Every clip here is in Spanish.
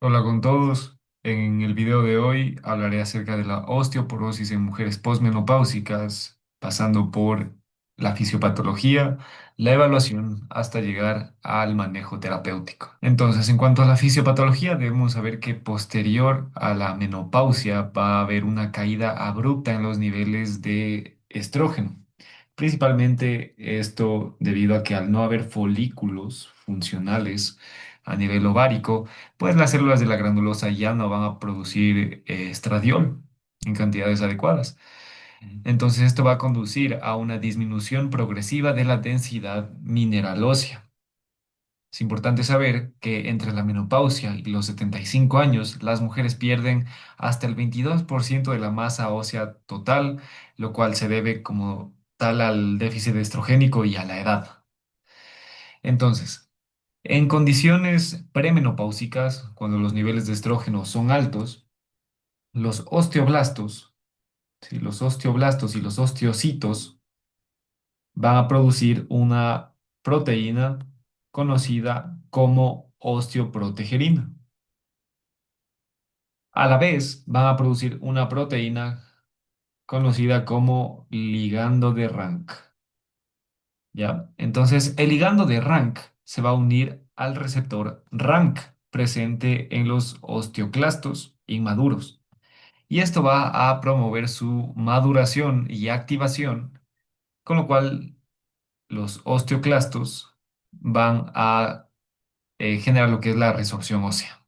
Hola con todos. En el video de hoy hablaré acerca de la osteoporosis en mujeres posmenopáusicas, pasando por la fisiopatología, la evaluación hasta llegar al manejo terapéutico. Entonces, en cuanto a la fisiopatología, debemos saber que posterior a la menopausia va a haber una caída abrupta en los niveles de estrógeno. Principalmente esto debido a que al no haber folículos funcionales a nivel ovárico, pues las células de la granulosa ya no van a producir estradiol en cantidades adecuadas. Entonces esto va a conducir a una disminución progresiva de la densidad mineral ósea. Es importante saber que entre la menopausia y los 75 años, las mujeres pierden hasta el 22% de la masa ósea total, lo cual se debe como tal al déficit estrogénico y a la edad. Entonces, en condiciones premenopáusicas, cuando los niveles de estrógeno son altos, los osteoblastos, ¿sí? Los osteoblastos y los osteocitos van a producir una proteína conocida como osteoprotegerina. A la vez, van a producir una proteína conocida como ligando de Rank, ¿ya? Entonces, el ligando de Rank se va a unir al receptor Rank presente en los osteoclastos inmaduros. Y esto va a promover su maduración y activación, con lo cual los osteoclastos van a generar lo que es la resorción ósea.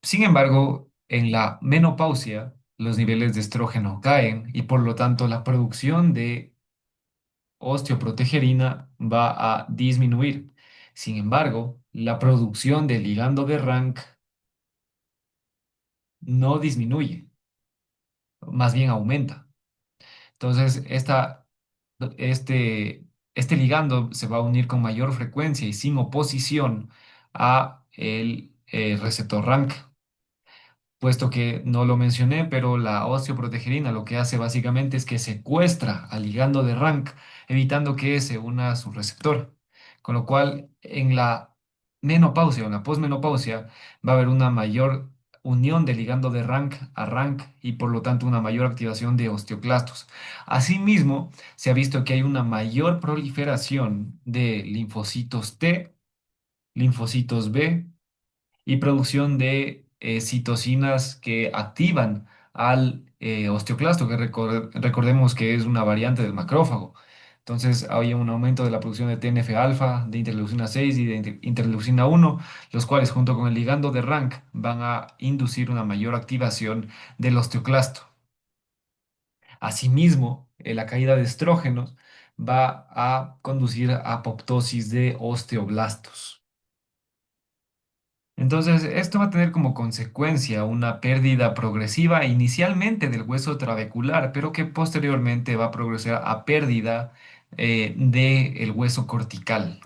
Sin embargo, en la menopausia, los niveles de estrógeno caen y por lo tanto la producción de osteoprotegerina va a disminuir. Sin embargo, la producción de ligando de Rank no disminuye, más bien aumenta. Entonces, este, este ligando se va a unir con mayor frecuencia y sin oposición a el receptor Rank. Puesto que no lo mencioné, pero la osteoprotegerina lo que hace básicamente es que secuestra al ligando de Rank, evitando que se una a su receptor. Con lo cual, en la menopausia o en la posmenopausia va a haber una mayor unión de ligando de Rank a Rank y por lo tanto una mayor activación de osteoclastos. Asimismo, se ha visto que hay una mayor proliferación de linfocitos T, linfocitos B y producción de citocinas que activan al osteoclasto, que recordemos que es una variante del macrófago. Entonces, hay un aumento de la producción de TNF-alfa, de interleucina 6 y de interleucina 1, los cuales junto con el ligando de Rank van a inducir una mayor activación del osteoclasto. Asimismo, la caída de estrógenos va a conducir a apoptosis de osteoblastos. Entonces, esto va a tener como consecuencia una pérdida progresiva inicialmente del hueso trabecular, pero que posteriormente va a progresar a pérdida del hueso cortical.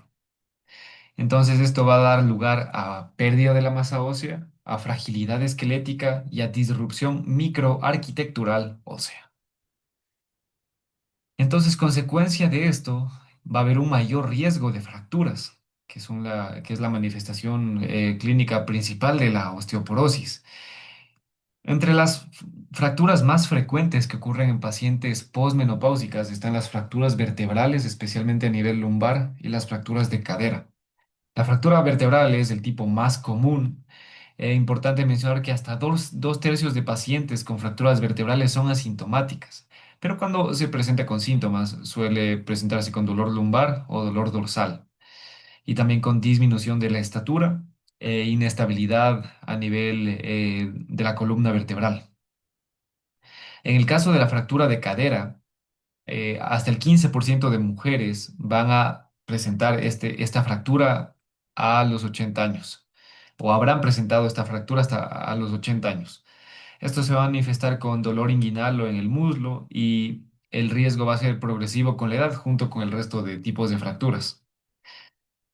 Entonces, esto va a dar lugar a pérdida de la masa ósea, a fragilidad esquelética y a disrupción microarquitectural ósea. Entonces, consecuencia de esto, va a haber un mayor riesgo de fracturas, que es la manifestación clínica principal de la osteoporosis. Entre las fracturas más frecuentes que ocurren en pacientes posmenopáusicas están las fracturas vertebrales, especialmente a nivel lumbar, y las fracturas de cadera. La fractura vertebral es el tipo más común. Es importante mencionar que hasta dos tercios de pacientes con fracturas vertebrales son asintomáticas, pero cuando se presenta con síntomas suele presentarse con dolor lumbar o dolor dorsal y también con disminución de la estatura e inestabilidad a nivel de la columna vertebral. En el caso de la fractura de cadera, hasta el 15% de mujeres van a presentar esta fractura a los 80 años o habrán presentado esta fractura hasta a los 80 años. Esto se va a manifestar con dolor inguinal o en el muslo y el riesgo va a ser progresivo con la edad junto con el resto de tipos de fracturas.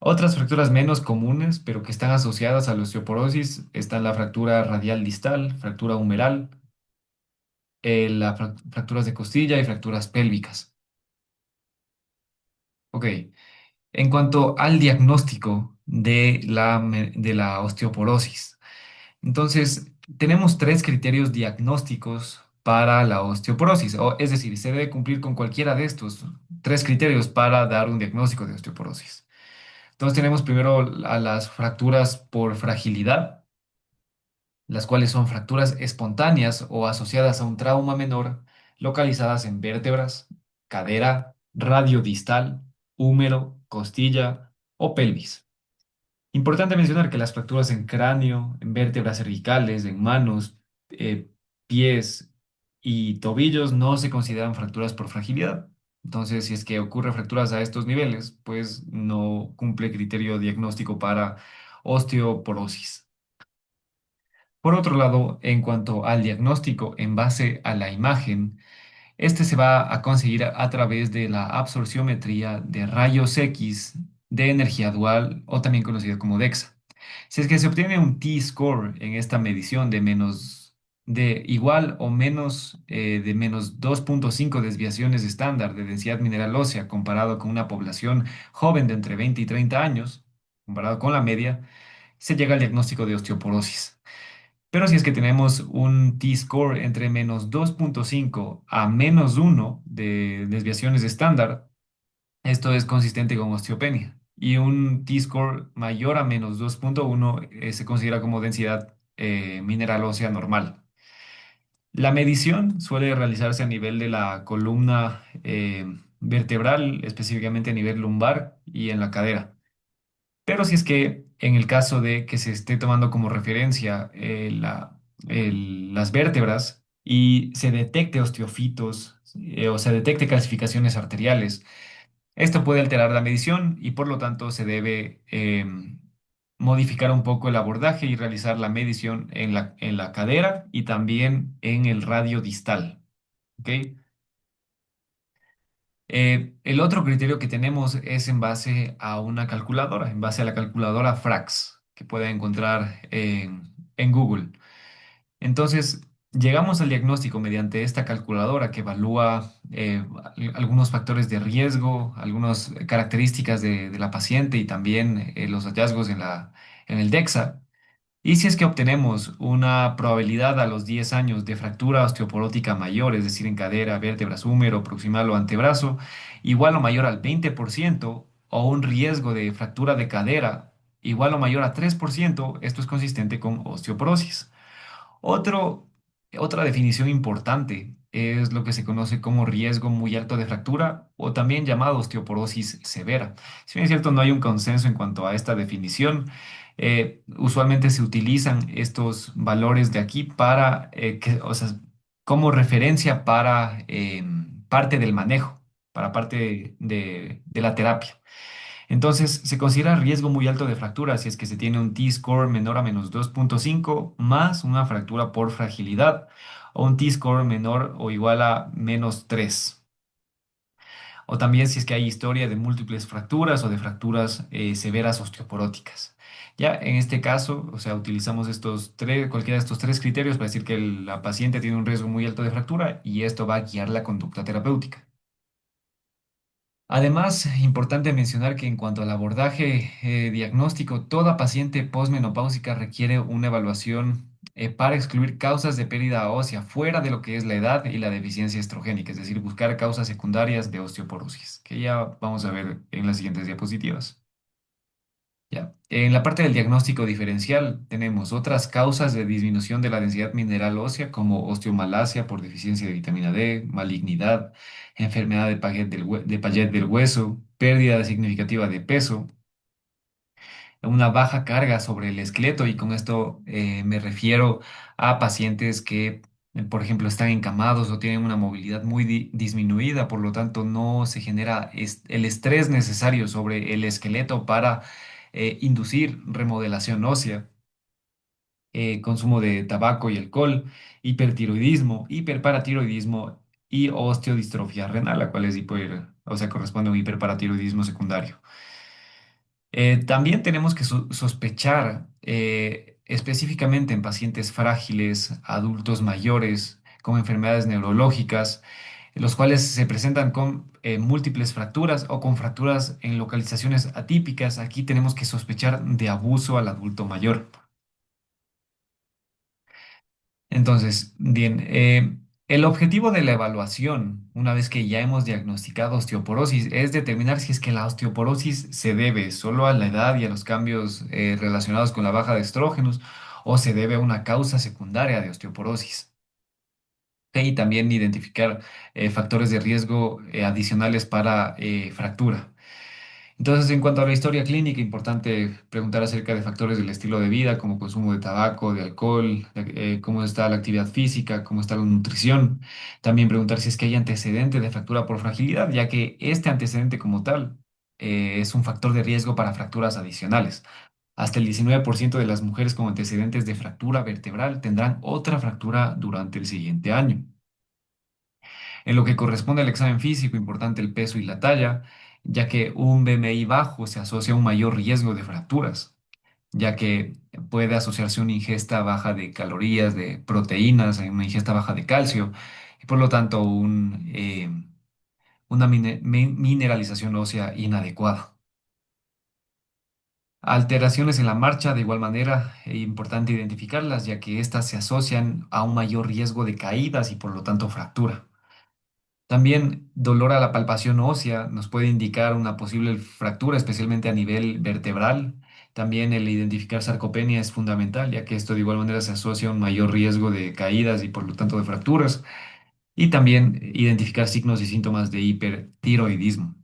Otras fracturas menos comunes, pero que están asociadas a la osteoporosis, están la fractura radial distal, fractura humeral, fracturas de costilla y fracturas pélvicas. Ok, En cuanto al diagnóstico de la osteoporosis, entonces tenemos tres criterios diagnósticos para la osteoporosis, es decir, se debe cumplir con cualquiera de estos tres criterios para dar un diagnóstico de osteoporosis. Entonces tenemos primero a las fracturas por fragilidad, las cuales son fracturas espontáneas o asociadas a un trauma menor, localizadas en vértebras, cadera, radio distal, húmero, costilla o pelvis. Importante mencionar que las fracturas en cráneo, en vértebras cervicales, en manos, pies y tobillos no se consideran fracturas por fragilidad. Entonces, si es que ocurre fracturas a estos niveles, pues no cumple criterio diagnóstico para osteoporosis. Por otro lado, en cuanto al diagnóstico en base a la imagen, este se va a conseguir a través de la absorciometría de rayos X de energía dual o también conocido como DEXA. Si es que se obtiene un T-score en esta medición de igual o menos de menos 2,5 desviaciones estándar de densidad mineral ósea comparado con una población joven de entre 20 y 30 años, comparado con la media, se llega al diagnóstico de osteoporosis. Pero si es que tenemos un T-score entre menos 2,5 a menos 1 de desviaciones estándar, esto es consistente con osteopenia. Y un T-score mayor a menos 2,1 se considera como densidad mineral ósea normal. La medición suele realizarse a nivel de la columna vertebral, específicamente a nivel lumbar y en la cadera. Pero si es que en el caso de que se esté tomando como referencia las vértebras y se detecte osteofitos o se detecte calcificaciones arteriales, esto puede alterar la medición y por lo tanto se debe modificar un poco el abordaje y realizar la medición en la cadera y también en el radio distal. ¿Ok? El otro criterio que tenemos es en base a una calculadora, en base a la calculadora Frax, que puede encontrar en Google. Entonces, llegamos al diagnóstico mediante esta calculadora que evalúa algunos factores de riesgo, algunas características de la paciente y también los hallazgos en el DEXA. Y si es que obtenemos una probabilidad a los 10 años de fractura osteoporótica mayor, es decir, en cadera, vértebras, húmero, proximal o antebrazo, igual o mayor al 20%, o un riesgo de fractura de cadera igual o mayor a 3%, esto es consistente con osteoporosis. Otro, Otra definición importante es lo que se conoce como riesgo muy alto de fractura o también llamado osteoporosis severa. Si bien es cierto, no hay un consenso en cuanto a esta definición. Usualmente se utilizan estos valores de aquí o sea, como referencia para parte del manejo, para parte de la terapia. Entonces, se considera riesgo muy alto de fractura si es que se tiene un T-score menor a menos 2,5 más una fractura por fragilidad o un T-score menor o igual a menos 3. O también si es que hay historia de múltiples fracturas o de fracturas severas osteoporóticas. Ya en este caso, o sea, utilizamos cualquiera de estos tres criterios para decir que la paciente tiene un riesgo muy alto de fractura y esto va a guiar la conducta terapéutica. Además, importante mencionar que en cuanto al abordaje diagnóstico, toda paciente posmenopáusica requiere una evaluación para excluir causas de pérdida ósea fuera de lo que es la edad y la deficiencia estrogénica, es decir, buscar causas secundarias de osteoporosis, que ya vamos a ver en las siguientes diapositivas. Ya. En la parte del diagnóstico diferencial tenemos otras causas de disminución de la densidad mineral ósea como osteomalacia por deficiencia de vitamina D, malignidad, enfermedad de Paget del hueso, pérdida significativa de peso, una baja carga sobre el esqueleto y con esto me refiero a pacientes que, por ejemplo, están encamados o tienen una movilidad muy disminuida, por lo tanto no se genera el estrés necesario sobre el esqueleto para inducir remodelación ósea, consumo de tabaco y alcohol, hipertiroidismo, hiperparatiroidismo y osteodistrofia renal, la cual es o sea, corresponde a un hiperparatiroidismo secundario. También tenemos que sospechar específicamente en pacientes frágiles, adultos mayores, con enfermedades neurológicas, los cuales se presentan con múltiples fracturas o con fracturas en localizaciones atípicas. Aquí tenemos que sospechar de abuso al adulto mayor. Entonces, bien, el objetivo de la evaluación, una vez que ya hemos diagnosticado osteoporosis, es determinar si es que la osteoporosis se debe solo a la edad y a los cambios relacionados con la baja de estrógenos o se debe a una causa secundaria de osteoporosis. Y también identificar factores de riesgo adicionales para fractura. Entonces, en cuanto a la historia clínica, importante preguntar acerca de factores del estilo de vida, como consumo de tabaco, de alcohol, cómo está la actividad física, cómo está la nutrición. También preguntar si es que hay antecedente de fractura por fragilidad, ya que este antecedente como tal es un factor de riesgo para fracturas adicionales. Hasta el 19% de las mujeres con antecedentes de fractura vertebral tendrán otra fractura durante el siguiente año. En lo que corresponde al examen físico, importante el peso y la talla, ya que un BMI bajo se asocia a un mayor riesgo de fracturas, ya que puede asociarse a una ingesta baja de calorías, de proteínas, una ingesta baja de calcio, y por lo tanto una mineralización ósea inadecuada. Alteraciones en la marcha, de igual manera, es importante identificarlas, ya que éstas se asocian a un mayor riesgo de caídas y por lo tanto fractura. También dolor a la palpación ósea nos puede indicar una posible fractura, especialmente a nivel vertebral. También el identificar sarcopenia es fundamental, ya que esto de igual manera se asocia a un mayor riesgo de caídas y por lo tanto de fracturas. Y también identificar signos y síntomas de hipertiroidismo.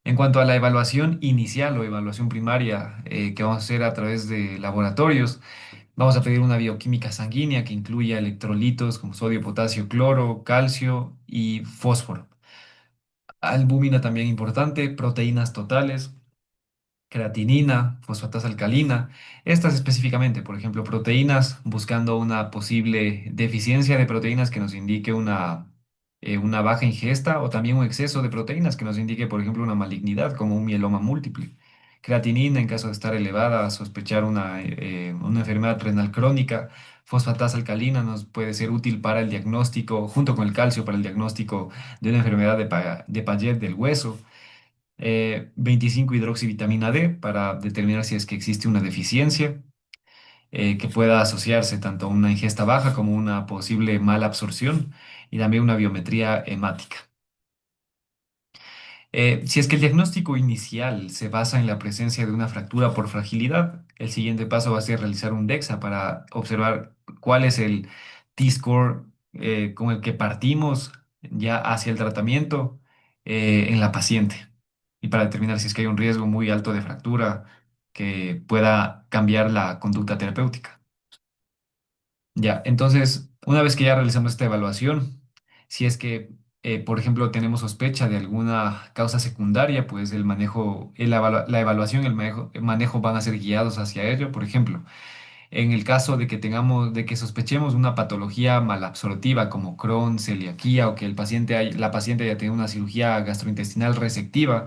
En cuanto a la evaluación inicial o evaluación primaria que vamos a hacer a través de laboratorios, vamos a pedir una bioquímica sanguínea que incluya electrolitos como sodio, potasio, cloro, calcio y fósforo. Albúmina también importante, proteínas totales, creatinina, fosfatasa alcalina. Estas específicamente, por ejemplo, proteínas, buscando una posible deficiencia de proteínas que nos indique una baja ingesta o también un exceso de proteínas que nos indique, por ejemplo, una malignidad como un mieloma múltiple. Creatinina, en caso de estar elevada, sospechar una enfermedad renal crónica. Fosfatasa alcalina nos puede ser útil para el diagnóstico, junto con el calcio, para el diagnóstico de una enfermedad de Paget del hueso. 25 hidroxivitamina D para determinar si es que existe una deficiencia que pueda asociarse tanto a una ingesta baja como una posible mala absorción y también una biometría hemática. Si es que el diagnóstico inicial se basa en la presencia de una fractura por fragilidad, el siguiente paso va a ser realizar un DEXA para observar cuál es el T-score con el que partimos ya hacia el tratamiento en la paciente y para determinar si es que hay un riesgo muy alto de fractura que pueda cambiar la conducta terapéutica. Ya, entonces, una vez que ya realizamos esta evaluación, si es que, por ejemplo, tenemos sospecha de alguna causa secundaria, pues la evaluación y el manejo van a ser guiados hacia ello. Por ejemplo, en el caso de que de que sospechemos una patología malabsortiva como Crohn, celiaquía o que la paciente haya tenido una cirugía gastrointestinal resectiva,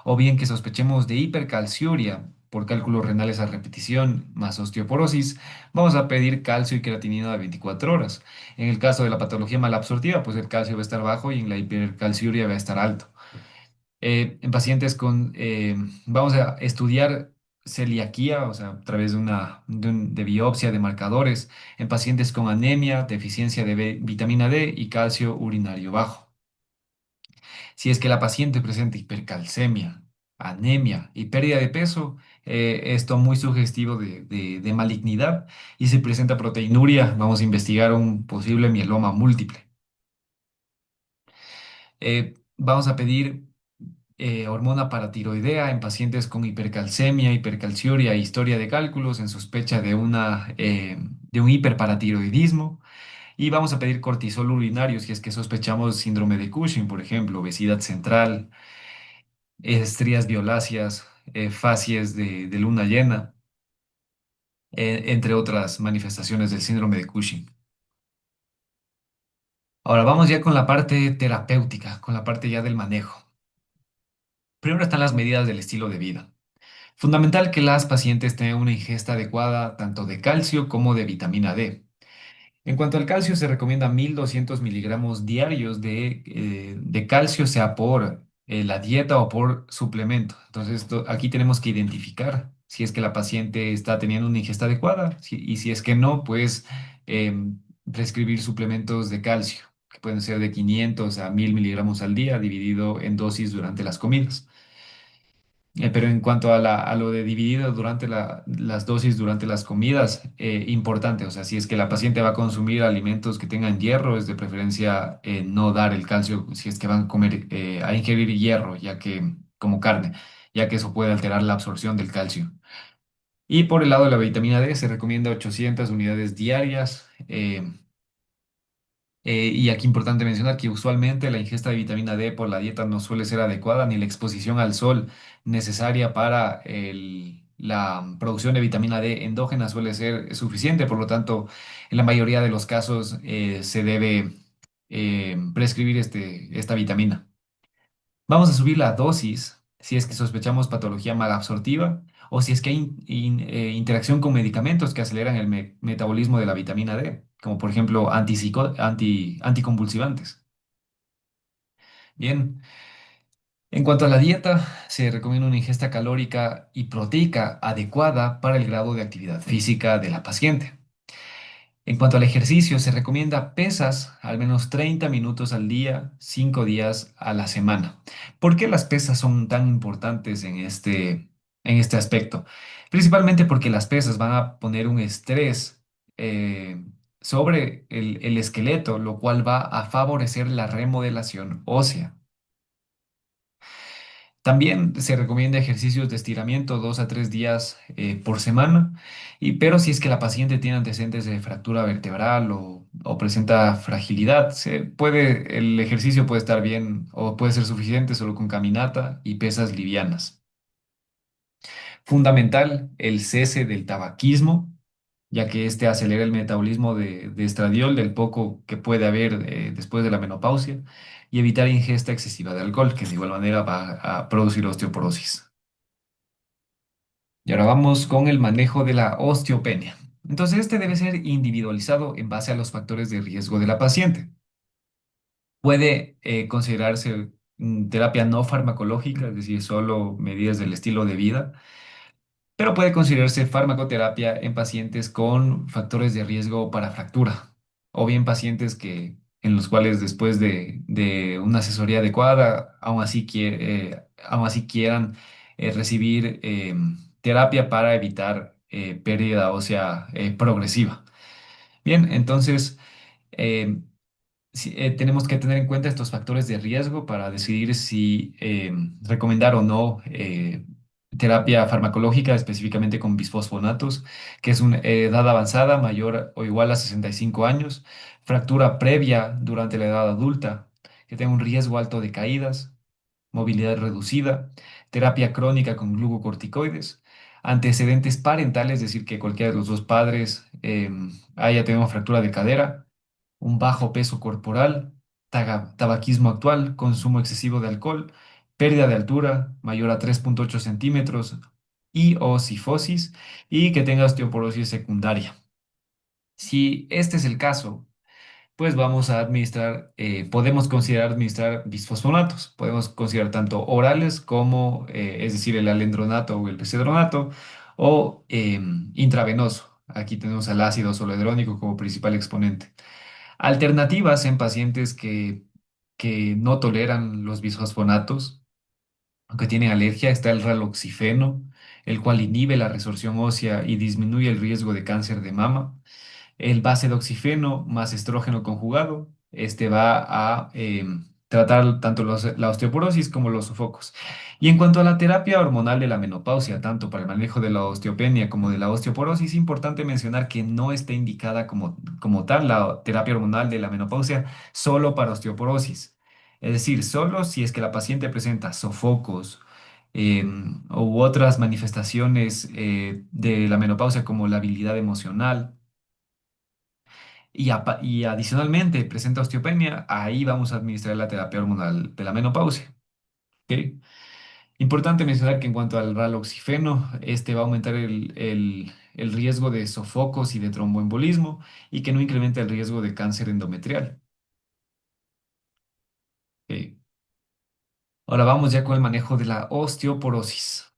o bien que sospechemos de hipercalciuria por cálculos renales a repetición más osteoporosis, vamos a pedir calcio y creatinina de 24 horas. En el caso de la patología malabsortiva, pues el calcio va a estar bajo y en la hipercalciuria va a estar alto. En pacientes vamos a estudiar celiaquía, o sea, a través de biopsia de marcadores, en pacientes con anemia, deficiencia de vitamina D y calcio urinario bajo. Si es que la paciente presenta hipercalcemia, anemia y pérdida de peso, esto muy sugestivo de malignidad y si presenta proteinuria, vamos a investigar un posible mieloma múltiple. Vamos a pedir hormona paratiroidea en pacientes con hipercalcemia, hipercalciuria e historia de cálculos en sospecha de un hiperparatiroidismo. Y vamos a pedir cortisol urinario si es que sospechamos síndrome de Cushing, por ejemplo, obesidad central, estrías violáceas, facies de luna llena, entre otras manifestaciones del síndrome de Cushing. Ahora vamos ya con la parte terapéutica, con la parte ya del manejo. Primero están las medidas del estilo de vida. Fundamental que las pacientes tengan una ingesta adecuada tanto de calcio como de vitamina D. En cuanto al calcio, se recomienda 1.200 miligramos diarios de calcio, sea por la dieta o por suplemento. Entonces, aquí tenemos que identificar si es que la paciente está teniendo una ingesta adecuada y si es que no, pues prescribir suplementos de calcio, que pueden ser de 500 a 1.000 miligramos al día, dividido en dosis durante las comidas. Pero en cuanto a, a lo de dividido durante las dosis durante las comidas, importante, o sea, si es que la paciente va a consumir alimentos que tengan hierro, es de preferencia no dar el calcio si es que van a comer, a ingerir hierro, ya que como carne, ya que eso puede alterar la absorción del calcio. Y por el lado de la vitamina D, se recomienda 800 unidades diarias. Y aquí importante mencionar que usualmente la ingesta de vitamina D por la dieta no suele ser adecuada ni la exposición al sol necesaria para la producción de vitamina D endógena suele ser suficiente. Por lo tanto, en la mayoría de los casos se debe prescribir esta vitamina. Vamos a subir la dosis si es que sospechamos patología malabsortiva o si es que hay interacción con medicamentos que aceleran el metabolismo de la vitamina D, como por ejemplo anticonvulsivantes. Bien, en cuanto a la dieta, se recomienda una ingesta calórica y proteica adecuada para el grado de actividad física de la paciente. En cuanto al ejercicio, se recomienda pesas al menos 30 minutos al día, 5 días a la semana. ¿Por qué las pesas son tan importantes en este aspecto? Principalmente porque las pesas van a poner un estrés sobre el esqueleto, lo cual va a favorecer la remodelación ósea. También se recomienda ejercicios de estiramiento 2 a 3 días por semana, pero si es que la paciente tiene antecedentes de fractura vertebral o presenta fragilidad, el ejercicio puede estar bien o puede ser suficiente solo con caminata y pesas livianas. Fundamental el cese del tabaquismo, ya que este acelera el metabolismo de estradiol, del poco que puede haber después de la menopausia, y evitar ingesta excesiva de alcohol, que de igual manera va a producir osteoporosis. Y ahora vamos con el manejo de la osteopenia. Entonces, este debe ser individualizado en base a los factores de riesgo de la paciente. Puede considerarse terapia no farmacológica, es decir, solo medidas del estilo de vida, pero puede considerarse farmacoterapia en pacientes con factores de riesgo para fractura, o bien pacientes en los cuales después de una asesoría adecuada, aún así quieran recibir terapia para evitar pérdida ósea progresiva. Bien, entonces tenemos que tener en cuenta estos factores de riesgo para decidir si recomendar o no terapia farmacológica, específicamente con bisfosfonatos, que es una edad avanzada mayor o igual a 65 años, fractura previa durante la edad adulta, que tenga un riesgo alto de caídas, movilidad reducida, terapia crónica con glucocorticoides, antecedentes parentales, es decir, que cualquiera de los dos padres haya tenido fractura de cadera, un bajo peso corporal, tabaquismo actual, consumo excesivo de alcohol, pérdida de altura mayor a 3,8 centímetros y o cifosis y que tenga osteoporosis secundaria. Si este es el caso, pues vamos a administrar, podemos considerar administrar bisfosfonatos. Podemos considerar tanto orales como, es decir, el alendronato o el besedronato, o intravenoso. Aquí tenemos al ácido zoledrónico como principal exponente. Alternativas en pacientes que no toleran los bisfosfonatos, aunque tienen alergia, está el raloxifeno, el cual inhibe la resorción ósea y disminuye el riesgo de cáncer de mama. El base de oxifeno más estrógeno conjugado, este va a tratar tanto la osteoporosis como los sofocos. Y en cuanto a la terapia hormonal de la menopausia, tanto para el manejo de la osteopenia como de la osteoporosis, es importante mencionar que no está indicada como tal la terapia hormonal de la menopausia solo para osteoporosis. Es decir, solo si es que la paciente presenta sofocos, u otras manifestaciones de la menopausia como la habilidad emocional, y adicionalmente presenta osteopenia, ahí vamos a administrar la terapia hormonal de la menopausia. ¿Ok? Importante mencionar que en cuanto al raloxifeno, este va a aumentar el riesgo de sofocos y de tromboembolismo y que no incrementa el riesgo de cáncer endometrial. Ok. Ahora vamos ya con el manejo de la osteoporosis.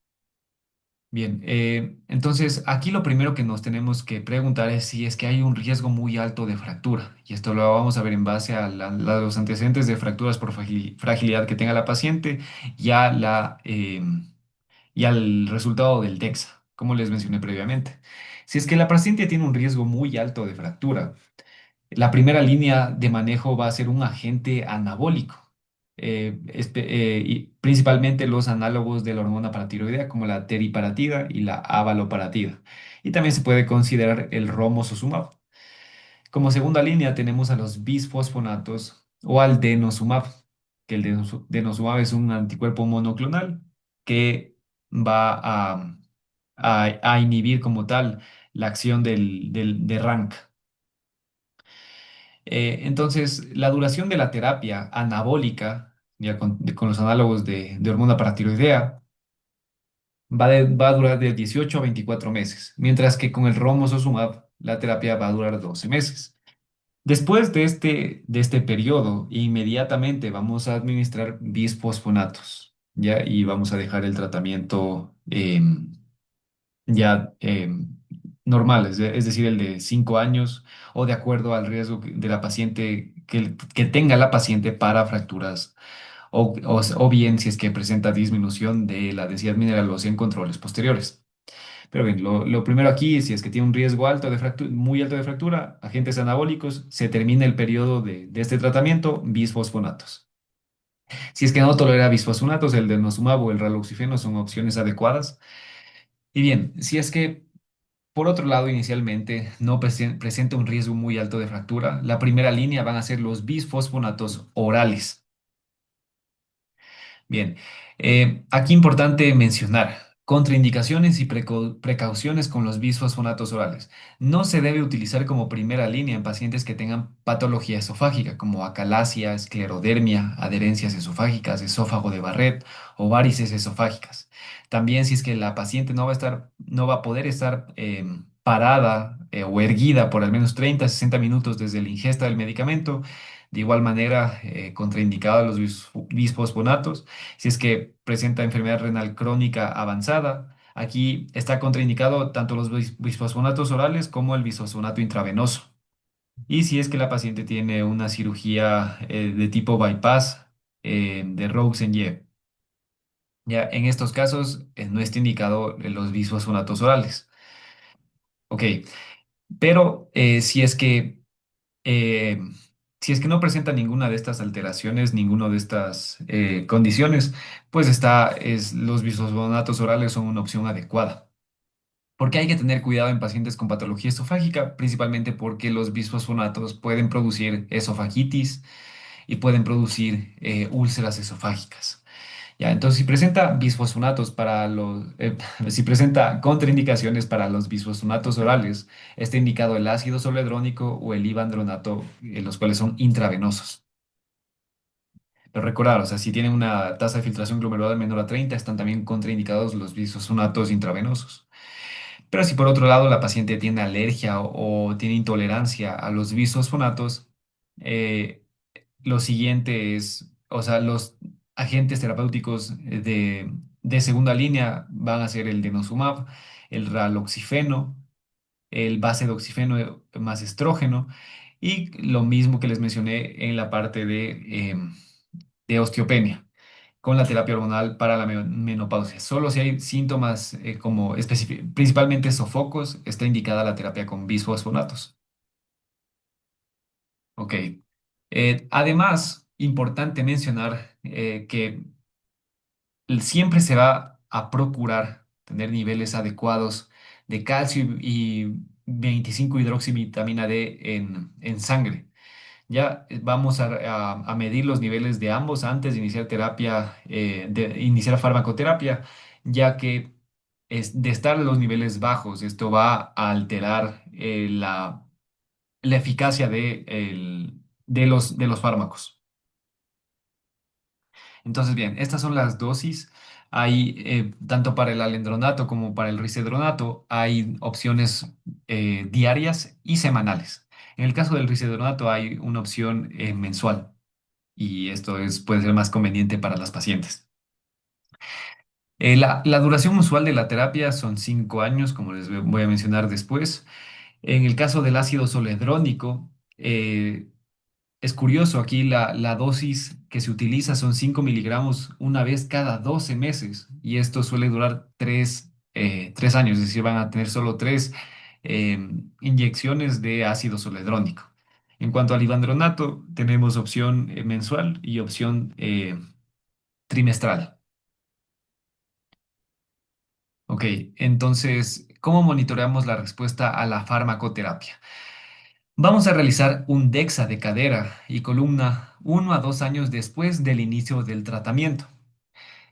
Bien, entonces aquí lo primero que nos tenemos que preguntar es si es que hay un riesgo muy alto de fractura. Y esto lo vamos a ver en base a los antecedentes de fracturas por fragilidad que tenga la paciente y, y al resultado del DEXA, como les mencioné previamente. Si es que la paciente tiene un riesgo muy alto de fractura, la primera línea de manejo va a ser un agente anabólico, y principalmente los análogos de la hormona paratiroidea como la teriparatida y la abaloparatida. Y también se puede considerar el romosozumab. Como segunda línea tenemos a los bisfosfonatos o al denosumab, que el denosumab es un anticuerpo monoclonal que va a inhibir como tal la acción de RANK. Entonces, la duración de la terapia anabólica, ya con los análogos de hormona paratiroidea, va a durar de 18 a 24 meses, mientras que con el romosozumab la terapia va a durar 12 meses. Después de este periodo, inmediatamente vamos a administrar bisfosfonatos, ¿ya? Y vamos a dejar el tratamiento ya normal, es decir, el de 5 años o de acuerdo al riesgo de la paciente que tenga la paciente para fracturas o bien si es que presenta disminución de la densidad mineral ósea en controles posteriores. Pero bien, lo primero aquí, si es que tiene un riesgo alto de fractura, muy alto de fractura, agentes anabólicos, se termina el periodo de este tratamiento, bisfosfonatos. Si es que no tolera bisfosfonatos, el denosumab o el raloxifeno son opciones adecuadas. Y bien, si es que por otro lado, inicialmente no presenta un riesgo muy alto de fractura, la primera línea van a ser los bisfosfonatos orales. Bien, aquí importante mencionar contraindicaciones y precauciones con los bisfosfonatos orales. No se debe utilizar como primera línea en pacientes que tengan patología esofágica, como acalasia, esclerodermia, adherencias esofágicas, esófago de Barrett o varices esofágicas. También si es que la paciente no va a poder estar parada o erguida por al menos 30 a 60 minutos desde la ingesta del medicamento. De igual manera, contraindicado los bisfosfonatos si es que presenta enfermedad renal crónica avanzada. Aquí está contraindicado tanto los bisfosfonatos orales como el bisfosfonato intravenoso. Y si es que la paciente tiene una cirugía de tipo bypass de Roux-en-Y. Ya en estos casos no está indicado los bisfosfonatos orales. Ok, pero eh, si es que no presenta ninguna de estas alteraciones, ninguna de estas condiciones, pues los bisfosfonatos orales son una opción adecuada. Porque hay que tener cuidado en pacientes con patología esofágica, principalmente porque los bisfosfonatos pueden producir esofagitis y pueden producir úlceras esofágicas. Ya, entonces, si presenta bisfosfonatos si presenta contraindicaciones para los bisfosfonatos orales, está indicado el ácido zoledrónico o el ivandronato, los cuales son intravenosos. Pero recordar, o sea, si tienen una tasa de filtración glomerular menor a 30, están también contraindicados los bisfosfonatos intravenosos. Pero si por otro lado la paciente tiene alergia o tiene intolerancia a los bisfosfonatos, eh, lo siguiente es, o sea, los agentes terapéuticos de segunda línea van a ser el denosumab, el raloxifeno, el basedoxifeno más estrógeno y lo mismo que les mencioné en la parte de osteopenia con la terapia hormonal para la menopausia. Solo si hay síntomas como principalmente sofocos, está indicada la terapia con bisfosfonatos. Ok. Además, importante mencionar que siempre se va a procurar tener niveles adecuados de calcio y 25 hidroxivitamina D en sangre. Ya vamos a medir los niveles de ambos antes de iniciar terapia, de iniciar farmacoterapia, ya que de estar los niveles bajos, esto va a alterar la eficacia de los fármacos. Entonces, bien, estas son las dosis. Hay, tanto para el alendronato como para el risedronato, hay opciones diarias y semanales. En el caso del risedronato hay una opción mensual y esto puede ser más conveniente para las pacientes. La duración usual de la terapia son 5 años, como les voy a mencionar después. En el caso del ácido zoledrónico, es curioso, aquí la dosis que se utiliza son 5 miligramos una vez cada 12 meses y esto suele durar 3 años, es decir, van a tener solo 3 inyecciones de ácido zoledrónico. En cuanto al ivandronato, tenemos opción mensual y opción trimestral. Ok, entonces, ¿cómo monitoreamos la respuesta a la farmacoterapia? Vamos a realizar un DEXA de cadera y columna 1 a 2 años después del inicio del tratamiento.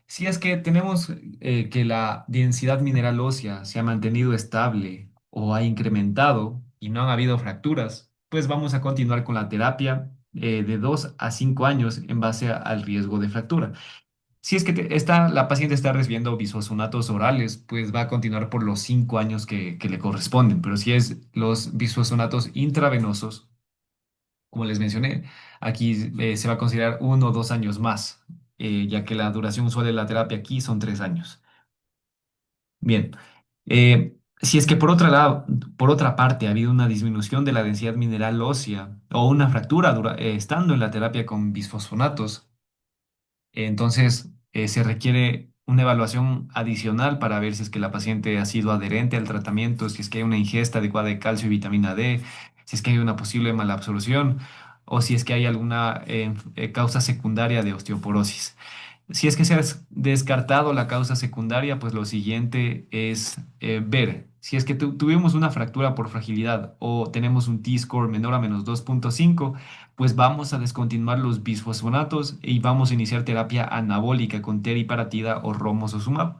Si es que tenemos que la densidad mineral ósea se ha mantenido estable o ha incrementado y no han habido fracturas, pues vamos a continuar con la terapia de 2 a 5 años en base al riesgo de fractura. Si es que la paciente está recibiendo bisfosfonatos orales, pues va a continuar por los 5 años que le corresponden. Pero si es los bisfosfonatos intravenosos, como les mencioné, aquí se va a considerar 1 o 2 años más, ya que la duración usual de la terapia aquí son 3 años. Bien, si es que por otra lado, por otra parte ha habido una disminución de la densidad mineral ósea o una fractura estando en la terapia con bisfosfonatos, entonces, se requiere una evaluación adicional para ver si es que la paciente ha sido adherente al tratamiento, si es que hay una ingesta adecuada de calcio y vitamina D, si es que hay una posible malabsorción o si es que hay alguna causa secundaria de osteoporosis. Si es que se ha descartado la causa secundaria, pues lo siguiente es ver si es que tuvimos una fractura por fragilidad o tenemos un T-score menor a -2.5, pues vamos a descontinuar los bisfosfonatos y vamos a iniciar terapia anabólica con teriparatida o romosozumab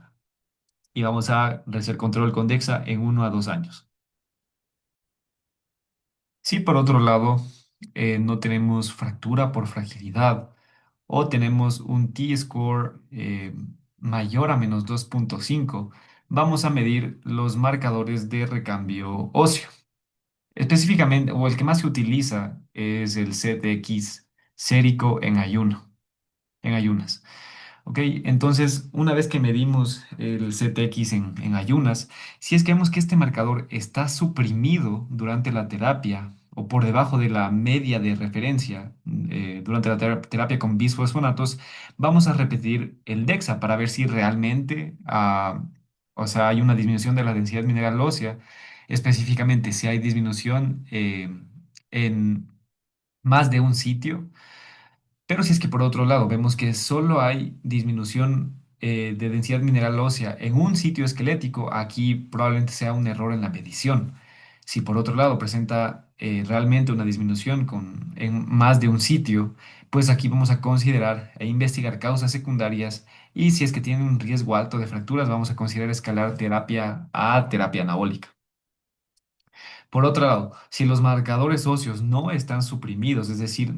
y vamos a hacer control con DEXA en 1 a 2 años. Si por otro lado no tenemos fractura por fragilidad o tenemos un T-score mayor a -2.5, vamos a medir los marcadores de recambio óseo. Específicamente, o el que más se utiliza es el CTX sérico en ayunas. Ok, entonces una vez que medimos el CTX en ayunas, si es que vemos que este marcador está suprimido durante la terapia o por debajo de la media de referencia durante la terapia con bisfosfonatos, vamos a repetir el DEXA para ver si realmente o sea, hay una disminución de la densidad mineral ósea, específicamente si hay disminución en más de un sitio, pero si es que por otro lado vemos que solo hay disminución de densidad mineral ósea en un sitio esquelético, aquí probablemente sea un error en la medición. Si por otro lado presenta realmente una disminución en más de un sitio, pues aquí vamos a considerar e investigar causas secundarias y si es que tiene un riesgo alto de fracturas, vamos a considerar escalar terapia a terapia anabólica. Por otro lado, si los marcadores óseos no están suprimidos, es decir,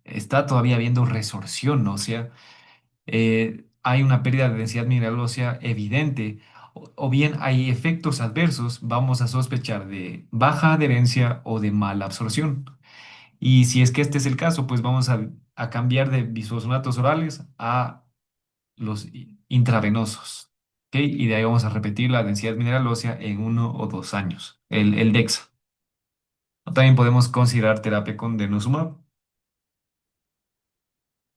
está todavía habiendo resorción ósea, hay una pérdida de densidad mineral ósea evidente, o bien hay efectos adversos, vamos a sospechar de baja adherencia o de mala absorción. Y si es que este es el caso, pues vamos a cambiar de bisfosfonatos orales a los intravenosos. ¿Ok? Y de ahí vamos a repetir la densidad mineral ósea en 1 o 2 años, el DEXA. También podemos considerar terapia con denosumab.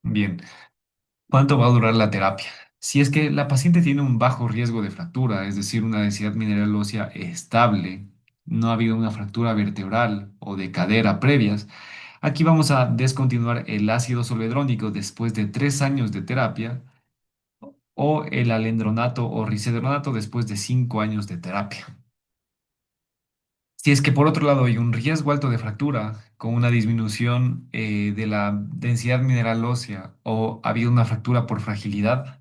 Bien, ¿cuánto va a durar la terapia? Si es que la paciente tiene un bajo riesgo de fractura, es decir, una densidad mineral ósea estable, no ha habido una fractura vertebral o de cadera previas, aquí vamos a descontinuar el ácido zoledrónico después de 3 años de terapia o el alendronato o risedronato después de 5 años de terapia. Si es que por otro lado hay un riesgo alto de fractura con una disminución de la densidad mineral ósea o ha habido una fractura por fragilidad,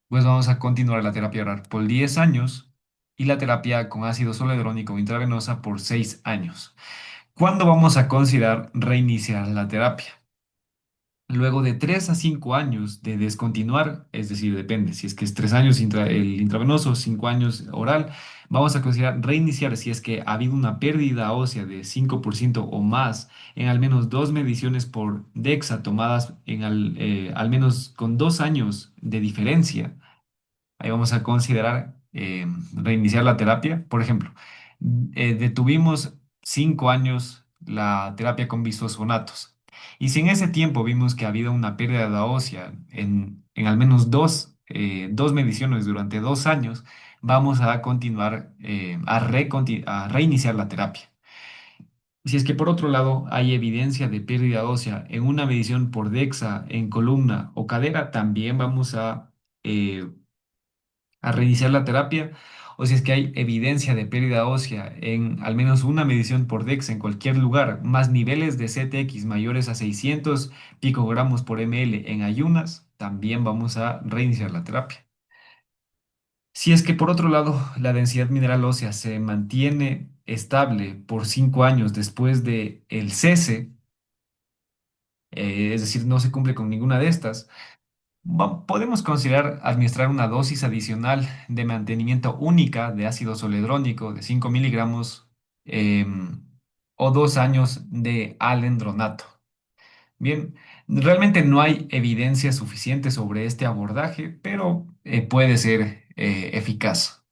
pues vamos a continuar la terapia oral por 10 años y la terapia con ácido zoledrónico intravenosa por 6 años. ¿Cuándo vamos a considerar reiniciar la terapia? Luego de 3 a 5 años de descontinuar, es decir, depende, si es que es 3 años el intravenoso, 5 años oral, vamos a considerar reiniciar si es que ha habido una pérdida ósea de 5% o más en al menos dos mediciones por DEXA tomadas al menos con 2 años de diferencia. Ahí vamos a considerar reiniciar la terapia. Por ejemplo, detuvimos 5 años la terapia con bisfosfonatos. Y si en ese tiempo vimos que ha habido una pérdida de ósea en al menos dos mediciones durante 2 años, vamos a continuar a reiniciar la terapia. Si es que por otro lado hay evidencia de pérdida ósea en una medición por DEXA en columna o cadera, también vamos eh, a reiniciar la terapia, o si es que hay evidencia de pérdida ósea en al menos una medición por DEXA en cualquier lugar, más niveles de CTX mayores a 600 picogramos por ml en ayunas, también vamos a reiniciar la terapia. Si es que por otro lado la densidad mineral ósea se mantiene estable por 5 años después de el cese, es decir, no se cumple con ninguna de estas, podemos considerar administrar una dosis adicional de mantenimiento única de ácido zoledrónico de 5 miligramos o 2 años de alendronato. Bien, realmente no hay evidencia suficiente sobre este abordaje, pero puede ser eficaz.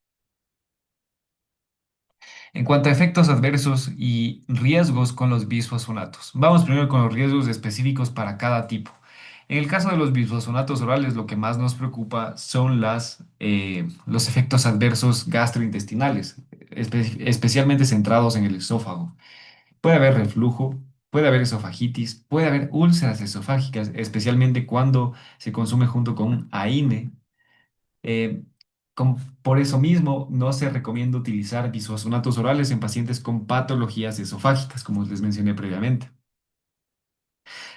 En cuanto a efectos adversos y riesgos con los bisfosfonatos, vamos primero con los riesgos específicos para cada tipo. En el caso de los bisfosfonatos orales, lo que más nos preocupa son los efectos adversos gastrointestinales, especialmente centrados en el esófago. Puede haber reflujo, puede haber esofagitis, puede haber úlceras esofágicas, especialmente cuando se consume junto con AINE. Eh, por eso mismo, no se recomienda utilizar bisfosfonatos orales en pacientes con patologías esofágicas, como les mencioné previamente.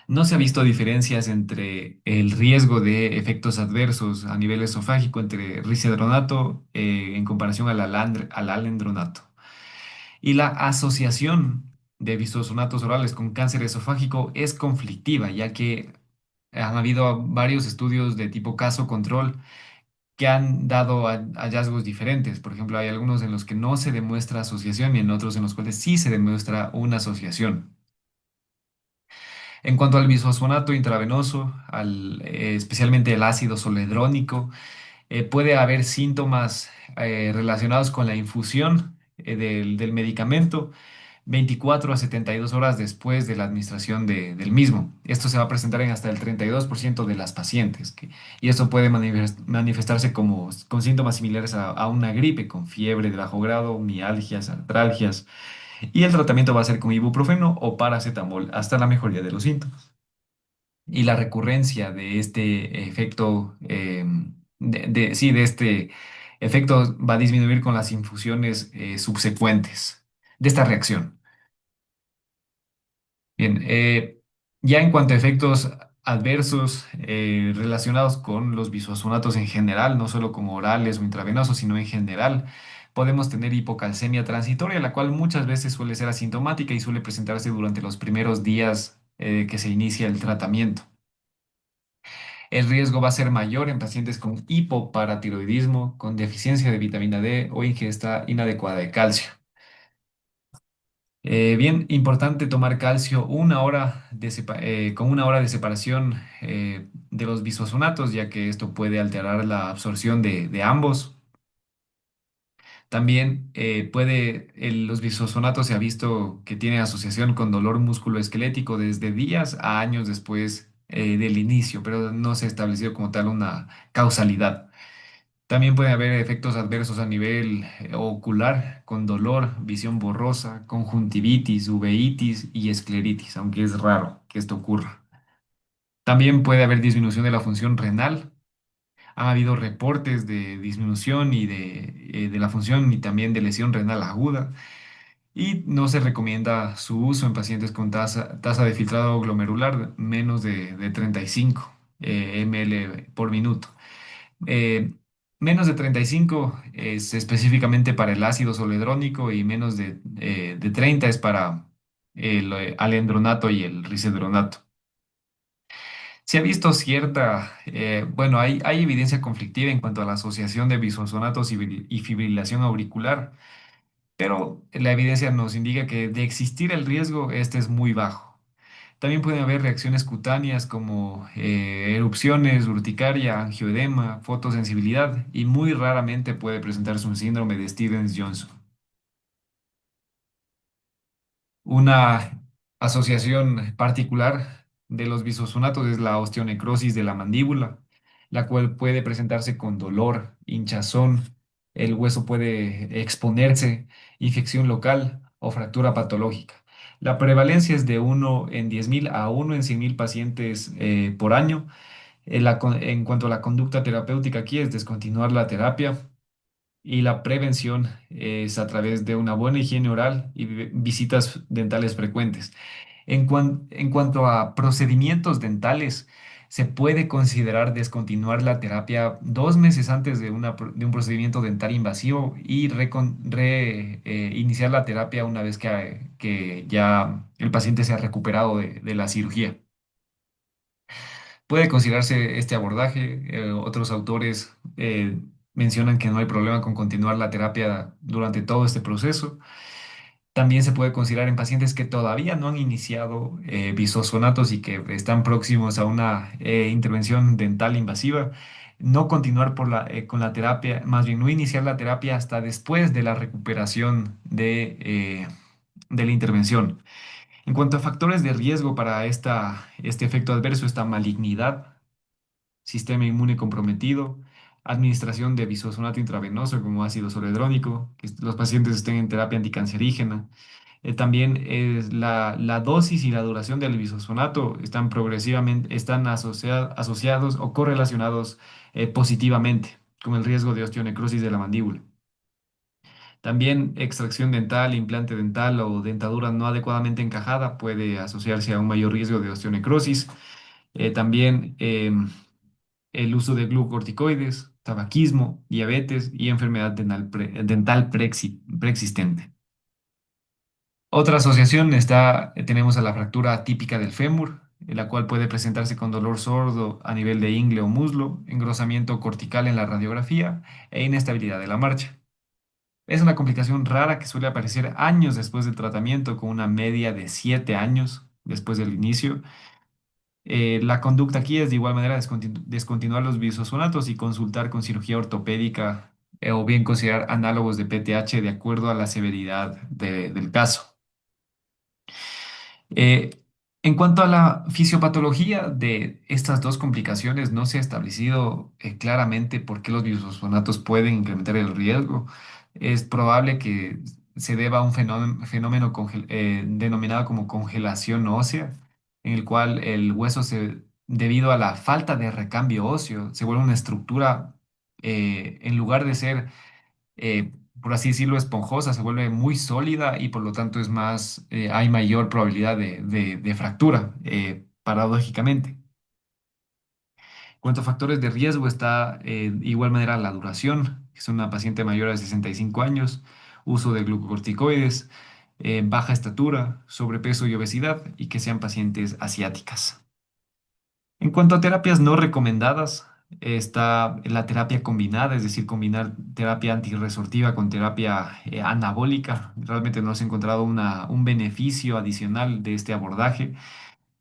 No se ha visto diferencias entre el riesgo de efectos adversos a nivel esofágico entre risedronato en comparación al alendronato. Y la asociación de bisfosfonatos orales con cáncer esofágico es conflictiva, ya que han habido varios estudios de tipo caso control que han dado hallazgos diferentes. Por ejemplo, hay algunos en los que no se demuestra asociación y en otros en los cuales sí se demuestra una asociación. En cuanto al bisfosfonato intravenoso, especialmente el ácido zoledrónico, puede haber síntomas relacionados con la infusión del medicamento 24 a 72 horas después de la administración del mismo. Esto se va a presentar en hasta el 32% de las pacientes, y esto puede manifestarse con síntomas similares a una gripe, con fiebre de bajo grado, mialgias, artralgias, y el tratamiento va a ser con ibuprofeno o paracetamol hasta la mejoría de los síntomas. Y la recurrencia de este efecto, sí, de este efecto va a disminuir con las infusiones subsecuentes de esta reacción. Bien, ya en cuanto a efectos adversos relacionados con los bisfosfonatos en general, no solo como orales o intravenosos, sino en general, podemos tener hipocalcemia transitoria, la cual muchas veces suele ser asintomática y suele presentarse durante los primeros días que se inicia el tratamiento. El riesgo va a ser mayor en pacientes con hipoparatiroidismo, con deficiencia de vitamina D o ingesta inadecuada de calcio. Bien, importante tomar calcio con 1 hora de separación de los bisfosfonatos, ya que esto puede alterar la absorción de ambos. También los bisfosfonatos se ha visto que tienen asociación con dolor musculoesquelético desde días a años después del inicio, pero no se ha establecido como tal una causalidad. También puede haber efectos adversos a nivel ocular, con dolor, visión borrosa, conjuntivitis, uveitis y escleritis, aunque es raro que esto ocurra. También puede haber disminución de la función renal. Ha habido reportes de disminución de la función y también de lesión renal aguda. Y no se recomienda su uso en pacientes con tasa de filtrado glomerular menos de 35 ml por minuto. Eh, Menos de 35 es específicamente para el ácido zoledrónico y menos de 30 es para el alendronato y el risedronato. Se ha visto cierta, bueno, hay evidencia conflictiva en cuanto a la asociación de bisfosfonatos y fibrilación auricular, pero la evidencia nos indica que de existir el riesgo, este es muy bajo. También pueden haber reacciones cutáneas como erupciones, urticaria, angioedema, fotosensibilidad y muy raramente puede presentarse un síndrome de Stevens-Johnson. Una asociación particular de los bisfosfonatos es la osteonecrosis de la mandíbula, la cual puede presentarse con dolor, hinchazón, el hueso puede exponerse, infección local o fractura patológica. La prevalencia es de 1 en 10.000 a 1 en 100.000 pacientes por año. En cuanto a la conducta terapéutica, aquí es descontinuar la terapia y la prevención es a través de una buena higiene oral y visitas dentales frecuentes. En cuanto a procedimientos dentales, se puede considerar descontinuar la terapia 2 meses antes de un procedimiento dental invasivo y iniciar la terapia una vez que ya el paciente se ha recuperado de la cirugía. Puede considerarse este abordaje. Otros autores mencionan que no hay problema con continuar la terapia durante todo este proceso. También se puede considerar en pacientes que todavía no han iniciado bisfosfonatos y que están próximos a una intervención dental invasiva, no continuar con la terapia, más bien no iniciar la terapia hasta después de la recuperación de la intervención. En cuanto a factores de riesgo para este efecto adverso, está malignidad, sistema inmune comprometido, administración de bisfosfonato intravenoso como ácido zoledrónico, que los pacientes estén en terapia anticancerígena. También es la dosis y la duración del bisfosfonato están progresivamente, están asociados o correlacionados positivamente con el riesgo de osteonecrosis de la mandíbula. También extracción dental, implante dental o dentadura no adecuadamente encajada puede asociarse a un mayor riesgo de osteonecrosis. También el uso de glucocorticoides, tabaquismo, diabetes y enfermedad dental preexistente. Otra asociación tenemos a la fractura típica del fémur, la cual puede presentarse con dolor sordo a nivel de ingle o muslo, engrosamiento cortical en la radiografía e inestabilidad de la marcha. Es una complicación rara que suele aparecer años después del tratamiento, con una media de 7 años después del inicio. La conducta aquí es de igual manera descontinuar los bisfosfonatos y consultar con cirugía ortopédica o bien considerar análogos de PTH de acuerdo a la severidad del caso. Eh, en cuanto a la fisiopatología de estas dos complicaciones, no se ha establecido claramente por qué los bisfosfonatos pueden incrementar el riesgo. Es probable que se deba a un fenómeno denominado como congelación ósea, en el cual el hueso debido a la falta de recambio óseo, se vuelve una estructura, en lugar de ser por así decirlo, esponjosa, se vuelve muy sólida y por lo tanto hay mayor probabilidad de fractura, paradójicamente. En cuanto a factores de riesgo, está de igual manera la duración, que es una paciente mayor de 65 años, uso de glucocorticoides, baja estatura, sobrepeso y obesidad, y que sean pacientes asiáticas. En cuanto a terapias no recomendadas, está la terapia combinada, es decir, combinar terapia antirresortiva con terapia anabólica. Realmente no se ha encontrado un beneficio adicional de este abordaje.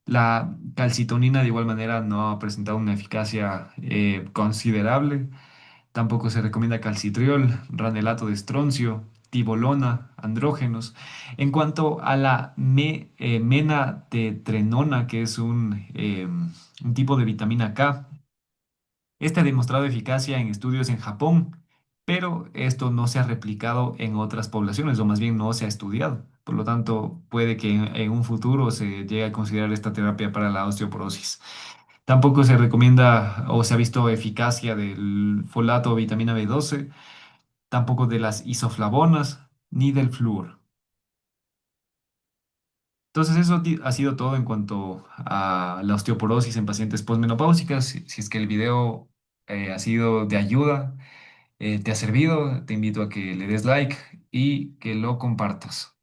La calcitonina de igual manera no ha presentado una eficacia considerable. Tampoco se recomienda calcitriol, ranelato de estroncio, tibolona, andrógenos. En cuanto a la menatetrenona, que es un tipo de vitamina K, este ha demostrado eficacia en estudios en Japón, pero esto no se ha replicado en otras poblaciones, o más bien no se ha estudiado. Por lo tanto, puede que en un futuro se llegue a considerar esta terapia para la osteoporosis. Tampoco se recomienda o se ha visto eficacia del folato o vitamina B12, tampoco de las isoflavonas ni del flúor. Entonces eso ha sido todo en cuanto a la osteoporosis en pacientes posmenopáusicas. Si es que el video ha sido de ayuda, te ha servido, te invito a que le des like y que lo compartas.